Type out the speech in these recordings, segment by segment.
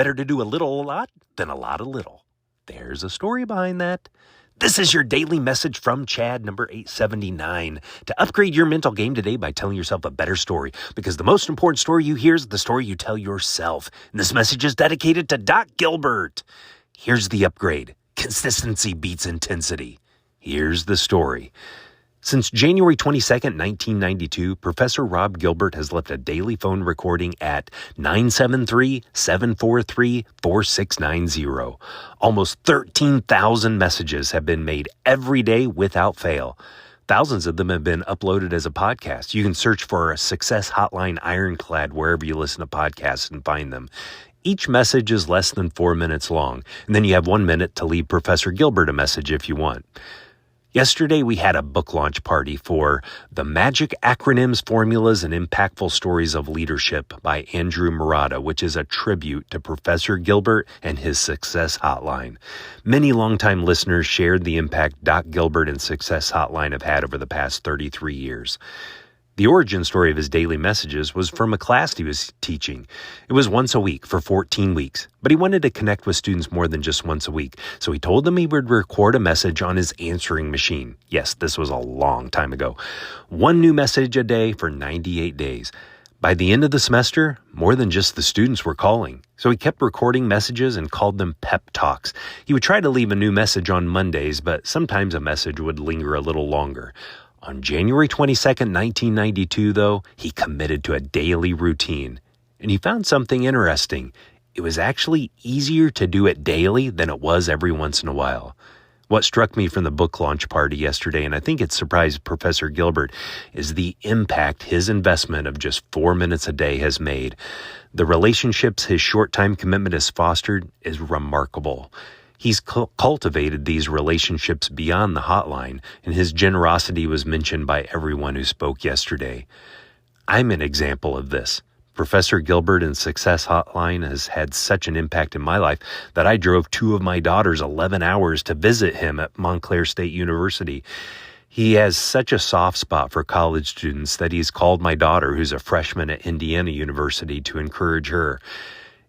better to do a little a lot than a lot a little. There's a story behind that. This is your daily message from Chad, number 879. To upgrade your mental game today by telling yourself a better story, because the most important story you hear is the story you tell yourself. And this message is dedicated to Doc Gilbert. Here's the upgrade. Consistency beats intensity. Here's the story. Since January 22nd, 1992, Professor Rob Gilbert has left a daily phone recording at 973-743-4690. Almost 13,000 messages have been made every day without fail. Thousands of them have been uploaded as a podcast. You can search for a Success Hotline Ironclad wherever you listen to podcasts and find them. Each message is less than 4 minutes long, and then you have 1 minute to leave Professor Gilbert a message if you want. Yesterday, we had a book launch party for The Magic Acronyms, Formulas, and Impactful Stories of Leadership by Andrew Murata, which is a tribute to Professor Gilbert and his Success Hotline. Many longtime listeners shared the impact Doc Gilbert and Success Hotline have had over the past 33 years. The origin story of his daily messages was from a class he was teaching. It was once a week for 14 weeks, but he wanted to connect with students more than just once a week, so he told them he would record a message on his answering machine. Yes, this was a long time ago. One new message a day for 98 days. By the end of the semester, more than just the students were calling, so he kept recording messages and called them pep talks. He would try to leave a new message on Mondays, but sometimes a message would linger a little longer. On January 22nd, 1992, though, he committed to a daily routine. And he found something interesting. It was actually easier to do it daily than it was every once in a while. What struck me from the book launch party yesterday, and I think it surprised Professor Gilbert, is the impact his investment of just 4 minutes a day has made. The relationships his short-time commitment has fostered is remarkable. He's cultivated these relationships beyond the hotline, and his generosity was mentioned by everyone who spoke yesterday. I'm an example of this. Professor Gilbert and Success Hotline has had such an impact in my life that I drove 2 of my daughters 11 hours to visit him at Montclair State University. He has such a soft spot for college students that he's called my daughter, who's a freshman at Indiana University, to encourage her.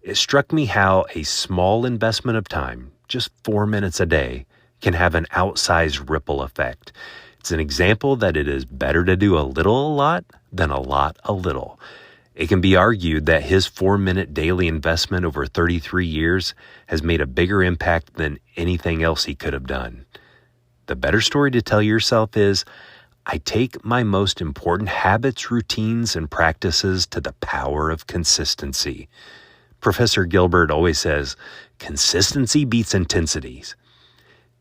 It struck me how a small investment of time, just 4 minutes a day, can have an outsized ripple effect. It's an example that it is better to do a little a lot than a lot a little. It can be argued that his 4-minute daily investment over 33 years has made a bigger impact than anything else he could have done. The better story to tell yourself is, I take my most important habits, routines, and practices to the power of consistency. Professor Gilbert always says, consistency beats intensities.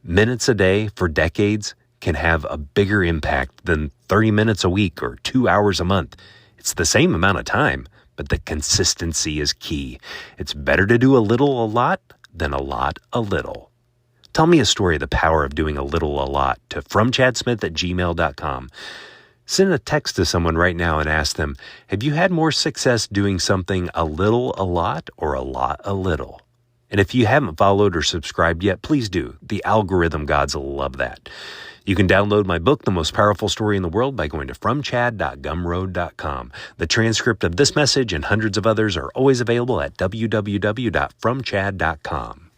Minutes a day for decades can have a bigger impact than 30 minutes a week or 2 hours a month. It's the same amount of time, but the consistency is key. It's better to do a little a lot than a lot a little. Tell me a story of the power of doing a little a lot to fromchadsmith@gmail.com. Send a text to someone right now and ask them, have you had more success doing something a little a lot or a lot a little? And if you haven't followed or subscribed yet, please do. The algorithm gods will love that. You can download my book, The Most Powerful Story in the World, by going to fromchad.gumroad.com. The transcript of this message and hundreds of others are always available at www.fromchad.com.